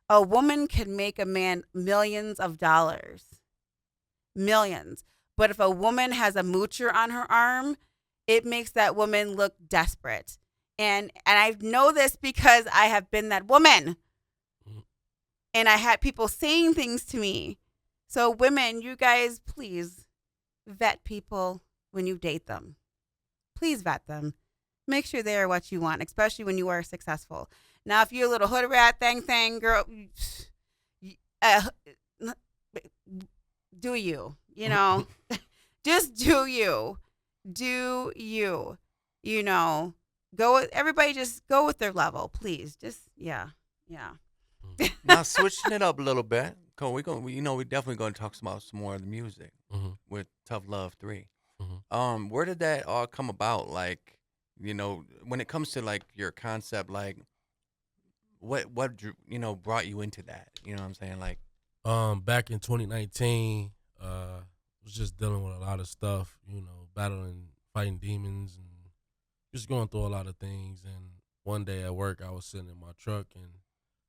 A woman can make a man millions of dollars. Millions. But if a woman has a moocher on her arm, it makes that woman look desperate. And I know this because I have been that woman. And I had people saying things to me. So women, you guys, please vet people when you date them. Please vet them. Make sure they are what you want, especially when you are successful. Now, if you're a little hood rat thing, girl, do you, just do you. Do you, go with everybody, just go with their level, please. Just, yeah. Now switching it up a little bit, we're definitely going to talk about some more of the music with Tough Love 3. Where did that all come about? Like, when it comes to like your concept, like what brought you into that? You know what I'm saying? Like, back in 2019, was just dealing with a lot of stuff, battling, fighting demons, and just going through a lot of things. And one day at work, I was sitting in my truck, and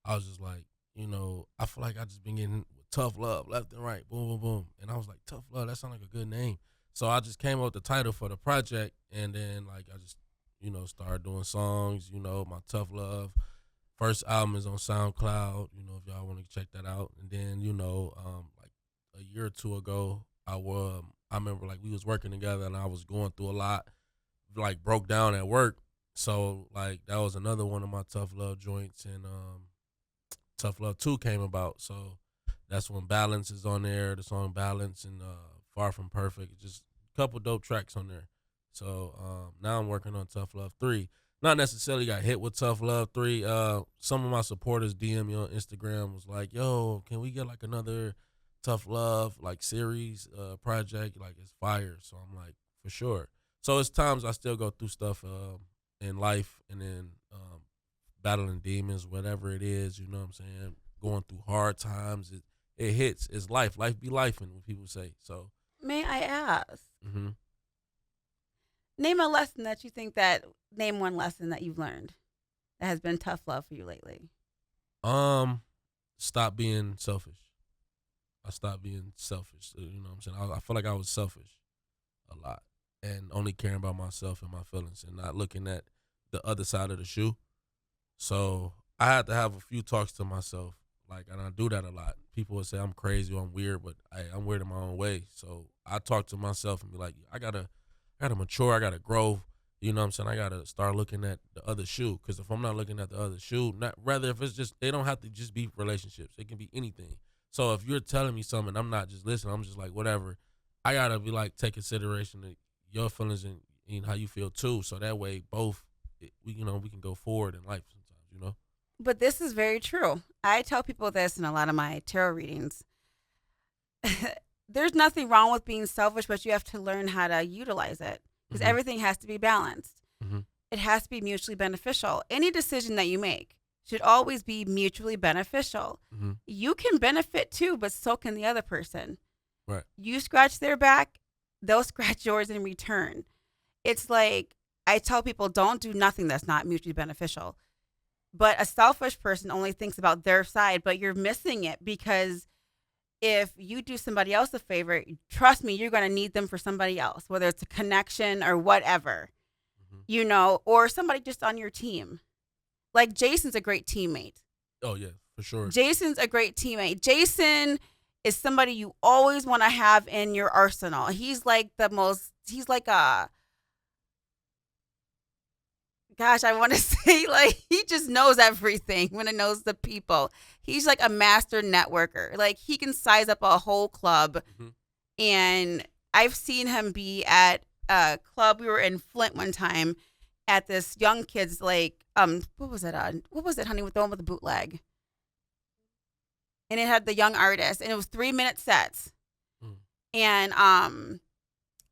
I was just like, I feel like I just been getting tough love left and right, boom, boom, boom. And I was like, tough love, that sounds like a good name. So I just came up with the title for the project, and then like I just, started doing songs, my Tough Love. First album is on SoundCloud, if y'all want to check that out. And then, like a year or two ago, I remember like we was working together, and I was going through a lot, like broke down at work. So like that was another one of my Tough Love joints, and Tough Love 2 came about. So that's when Balance is on there, the song Balance, and Far From Perfect. Just a couple dope tracks on there. So now I'm working on Tough Love 3. Not necessarily got hit with Tough Love 3. Some of my supporters DM me on Instagram, was like, yo, can we get like another Tough Love like series project? Like, it's fire. So I'm like, for sure. So it's times I still go through stuff in life, and then battling demons, whatever it is, you know what I'm saying? Going through hard times, it hits. It's life. Life be lifing, what people say. So May I ask? Name one lesson that you've learned that has been tough love for you lately. Stop being selfish. I stopped being selfish. You know what I'm saying? I feel like I was selfish a lot, and only caring about myself and my feelings, and not looking at the other side of the shoe. So I had to have a few talks to myself, like, and I do that a lot. People would say I'm crazy or I'm weird, but I'm weird in my own way. So I talk to myself and be like, I gotta mature. I gotta grow. You know what I'm saying? I gotta start looking at the other shoe. Because if I'm not looking at the other shoe, rather if it's just, they don't have to just be relationships. It can be anything. So if you're telling me something, I'm not just listening. I'm just like, whatever. I gotta be like, take consideration of your feelings and how you feel too. So that way, both we can go forward in life sometimes. But this is very true. I tell people this in a lot of my tarot readings. There's nothing wrong with being selfish, but you have to learn how to utilize it, because everything has to be balanced. It has to be mutually beneficial. Any decision that you make should always be mutually beneficial. You can benefit too, but so can the other person. Right. You scratch their back, they'll scratch yours in return. It's like, I tell people, don't do nothing that's not mutually beneficial. But a selfish person only thinks about their side, but you're missing it, because if you do somebody else a favor, trust me, you're going to need them for somebody else, whether it's a connection or whatever, or somebody just on your team. Like, Jason's a great teammate. Oh, yeah, for sure. Jason's a great teammate. Jason is somebody you always want to have in your arsenal. He's like I want to say, like, he just knows everything when it knows the people. He's like a master networker. Like, he can size up a whole club. And I've seen him be at a club. We were in Flint one time at this young kid's, like, what was it, honey, with the one with the bootleg? And it had the young artist, and it was 3-minute sets. And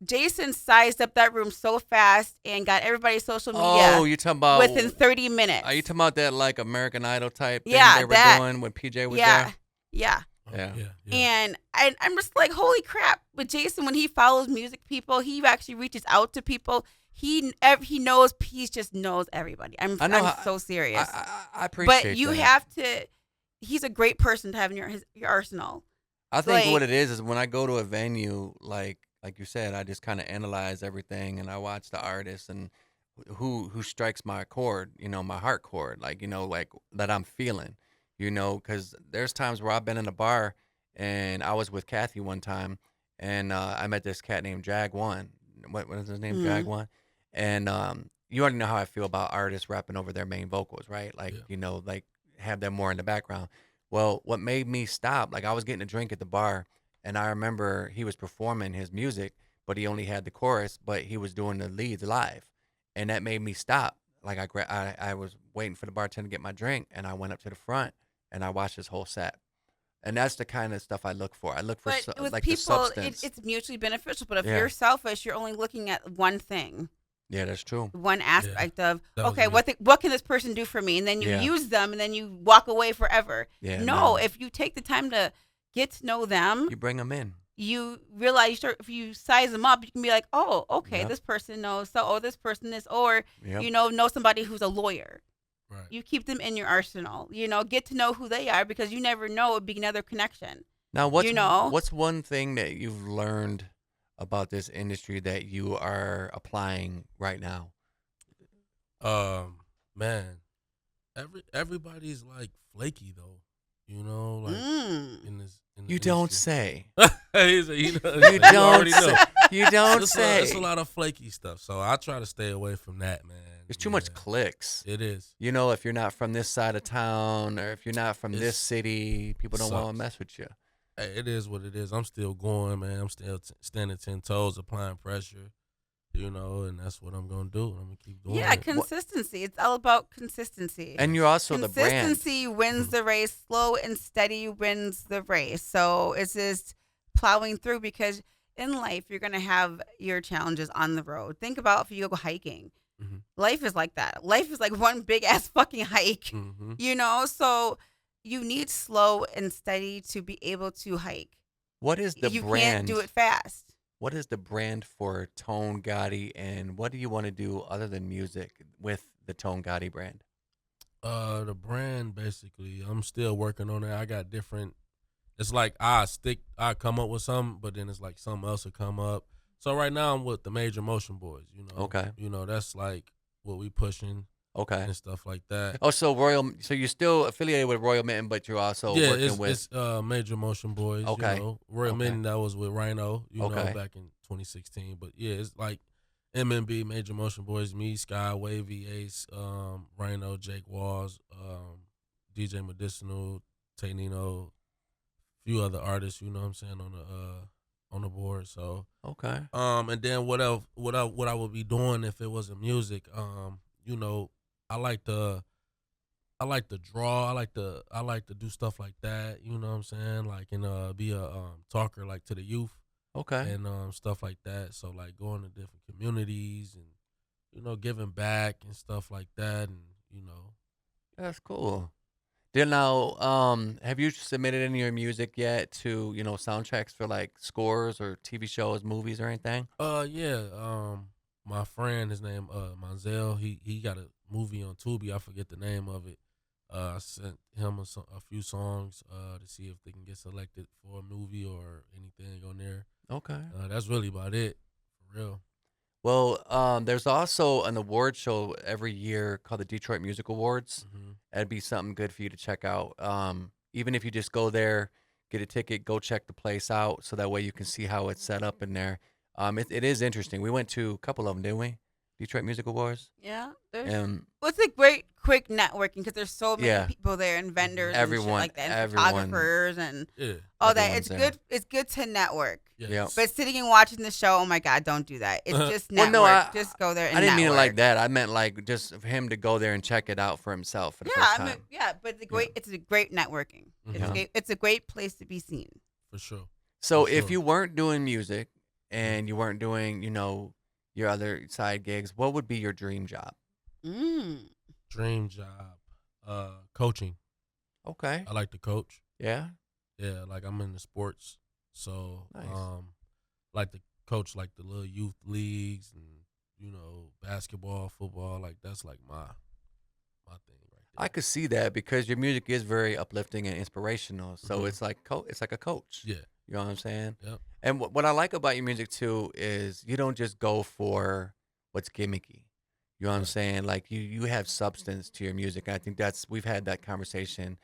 Jason sized up that room so fast and got everybody's social media. Oh, you're talking about within 30 minutes. Are you talking about that like American Idol type thing they were doing when PJ was there? Yeah. Oh, Yeah. yeah. And I'm just like, holy crap! But Jason, when he follows music people, he actually reaches out to people. He knows. He just knows everybody. I know. I'm so serious. I But appreciate you that. have to. He's a great person to have in your arsenal. I think what like- it is when I go to a venue, like you said, I just kind of analyze everything and I watch the artist and who strikes my chord, my heart chord, like like that I'm feeling, because there's times where I've been in a bar and I was with Kathy one time and I met this cat named Jag One. What is his name? Mhm. Jag One, and you already know how I feel about artists rapping over their main vocals, right? Like Yeah. like have them more in the background. Well, what made me stop, like I was getting a drink at the bar and I remember he was performing his music, but he only had the chorus, but he was doing the leads live. And that made me stop. Like I was waiting for the bartender to get my drink and I went up to the front and I watched his whole set. And that's the kind of stuff I look for. I look for But with like the people, substance. it's mutually beneficial. But if Yeah. you're selfish, you're only looking at one thing, Yeah, that's true. one aspect of, that was okay, me. what can this person do for me? And then you Yeah. use them, and then you walk away forever. Yeah, No, if you take the time to get to know them, You bring them in. you realize if you size them up, you can be like, oh, okay, Yep. this person knows. So, this person is, or Yep. know somebody who's a lawyer. Right. You keep them in your arsenal. Get to know who they are because you never know. It'd be another connection. Now, know? what's one thing that you've learned about this industry that you are applying right now? Man, everybody's like flaky though. Like in this. In the You don't industry. say. He's a- you You already don't know. say. You don't It's say. a lot of flaky stuff, so I try to stay away from that, man. There's too much Yeah, clicks. It is. If you're not from this side of town or if you're not from this It's- city, people don't want to sucks. mess with you. Hey, it is what it is. I'm still going, man. I'm still standing 10 toes, applying pressure, and that's what I'm gonna do. I'm gonna keep doing Yeah, it. consistency. It's all about consistency. And you're also the brand. Consistency wins the race. Slow and steady wins the race. So it's just plowing through because in life you're gonna have your challenges on the road. Think about if you go hiking. Mhm. Life is like that. Life is like one big ass fucking hike. Mhm. So you need slow and steady to be able to hike. What is the you brand? can't do it fast. What is the brand for Tone Gotti, and what do you want to do other than music with the Tone Gotti brand? The brand basically, I'm still working on it. I got different. It's like I come up with something, but then it's like something else will come up. So right now I'm with the Major Motion Boys. Okay. That's like what we pushing Okay. and stuff like that. Oh, so you're still affiliated with Royal Mitten, but you're also Yeah, working it's with. Major Motion Boys. Okay. Royal Okay. Mitten, that was with Rhino. Okay. Back in 2016. But yeah, it's like MMB, Major Motion Boys, me, Sky, Wavy, Ace, Rhino, Jake Walls, DJ Medicinal, Tay Nino, few other artists. You know what I'm saying on the board. So Okay. and then what else? What I would be doing if it wasn't music? I like to draw. I like to do stuff like that. You know what I'm saying? Like and be a talker like to the youth Okay. and stuff like that. So like going to different communities and giving back and stuff like that and That's cool. Then now, have you submitted any of your music yet to soundtracks for like scores or TV shows, movies, or anything? Yeah. My friend, his name Manzel, he got a movie on Tubi. I forget the name of it. I sent him a few songs to see if they can get selected for a movie or anything on there. Okay. That's really about it, for real. Well, there's also an award show every year called the Detroit Music Awards. Mhm. That'd be something good for you to check out. Even if you just go there, get a ticket, go check the place out, so that way you can see how it's set up in there. It is interesting. We went to a couple of them, didn't we? Detroit Music Awards. Yeah. And Well, it's a great quick networking because there's so many Yeah. people there and vendors Everyone- and shit like that, and everyone- photographers and Yeah. all that. everyone's It's there. good. It's good to network. Yes. Yep. But sitting and watching the show, oh my God, don't do that. It's just Well, network. no, just go there and I didn't mean it like network. that. I meant like just for him to go there and check it out for himself for the Yeah, first I time. mean, yeah, but it's a great networking. Mhm. It's a great place to be seen. For sure. So For if sure. you weren't doing music and you weren't doing, your other side gigs, what would be your dream job? Dream job, coaching. Okay. I like to coach. Yeah. Yeah, like I'm in the sports, so Nice. like the coach like the little youth leagues and basketball, football. Like that's like my thing right there. I could see that because your music is very uplifting and inspirational. So Mhm. it's like it's like a coach. Yeah. You know what I'm saying? Yep. And what I like about your music too is you don't just go for what's gimmicky. You know what I'm Right. saying? Like you have substance to your music. I think we've had that conversation,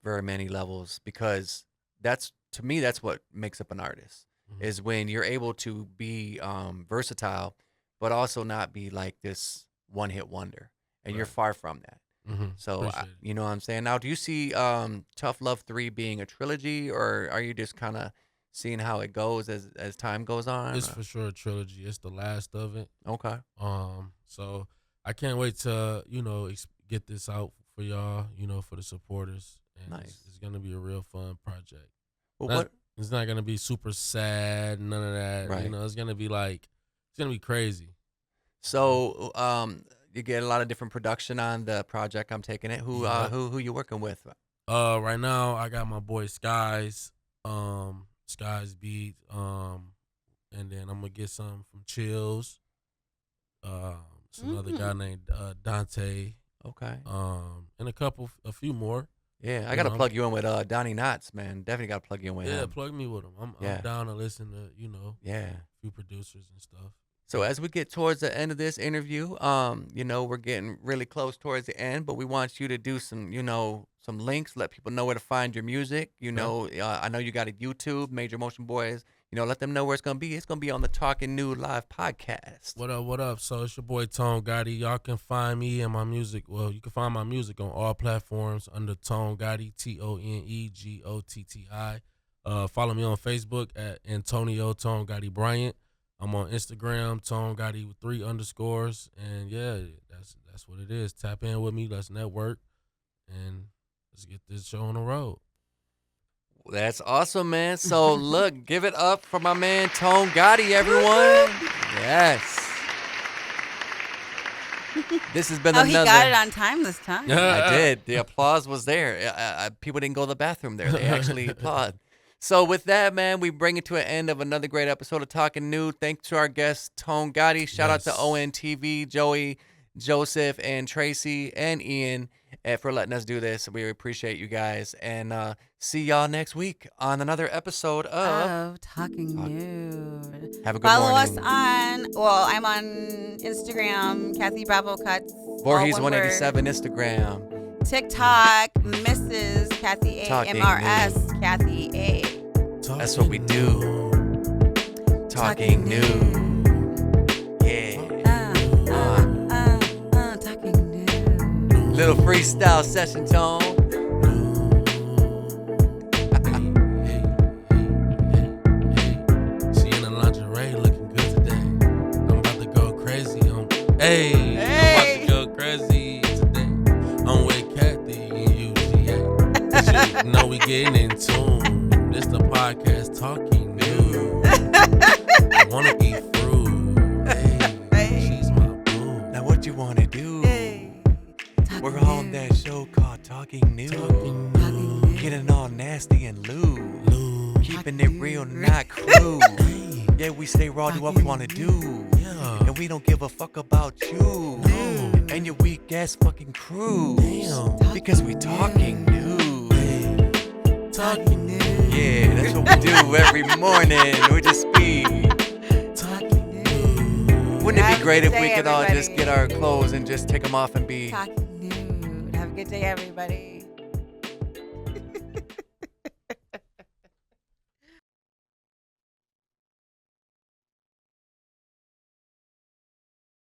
very many levels because that's to me that's what makes up an artist Mhm. is when you're able to be versatile, but also not be like this one hit wonder. And you're Right. far from that. Mm-hmm. So Appreciate it. you know what I'm saying. Now, do you see Tough Love 3 being a trilogy, or are you just kind of seeing how it goes as time goes on? It's for sure a trilogy. It's the last of it. Okay. So I can't wait to get this out for y'all. For the supporters. And Nice. It's gonna be a real fun project. Well, Not- It's not gonna be super sad. None of that. Right. It's gonna be crazy. So you get a lot of different production on the project. I'm taking it. Yep. Who you working with? Right now I got my boy Skies, Skies beat, and then I'm gonna get some from Chills. It's another guy named Dante, Okay. and a few more. Yeah, I you gotta know, plug you in with Donnie Knotts, man. Definitely gotta plug you in with Yeah, him. plug me with him. I'm Yeah. down to listen to a Yeah. few producers and stuff. So as we get towards the end of this interview, we're getting really close towards the end, but we want you to do some, some links, let people know where to find your music. I know you got a YouTube, Major Motion Boys. Let them know where it's gonna be. It's gonna be on the Talking Nude Live podcast. What up? What up? So it's your boy Tone Gotti. Y'all can find me and my music. Well, you can find my music on all platforms under Tone Gotti, ToneGotti. Follow me on Facebook at Antonio Tone Gotti Bryant. I'm on Instagram, Tone Gotti with 3 underscores. And yeah, that's what it is. Tap in with me. Let's network. And let's get this show on the road. That's awesome, man. So look, give it up for my man Tone Gotti, everyone. Yes. This has been Oh, he another. got it on time this time. I did. The applause was there. People didn't go to the bathroom there. They actually applaud. So with that, man, we bring it to an end of another great episode of Talking Nude. Thanks to our guest, Tone Gotti. Shout out to Yes. ONTV, Joey, Joseph, and Tracy, and Ian for letting us do this. We appreciate you guys. And see y'all next week on another episode of Talking Nude. Have a good Follow morning. us I'm on Instagram, Kathy Bravo Cuts. Voorhees all one word. 187 Instagram. TikTok, Mrs. Kathy A, Talking MRS, Kathy A. That's what we do. Talking Nude. Yeah. Talking Nude. Little freestyle session, Tone. She in the lingerie looking good today. I'm about to go crazy on. Hey, I'm about to go crazy today. I'm with Kathy and UGA. You know we getting in tune. This the podcast Talking Nude. I wanna eat fruit. Hey, she's my boo. Now what you wanna do? We're on that show called Talking Nude. Talking Nude. Getting all nasty and lewd. Lube. Keeping it real, not crude. Hey, Yeah, we stay raw, do what we wanna do. yeah. And we don't give a fuck about you. No. And your weak ass fucking crew. Damn. Because we talking nude. Talking Nude. Yeah, that's what we do every morning. We just speak. Talking Nude. Wouldn't it Have be a great good if we day, could all just everybody. get our clothes and just take them off and be Talking Nude. Have a good day, everybody.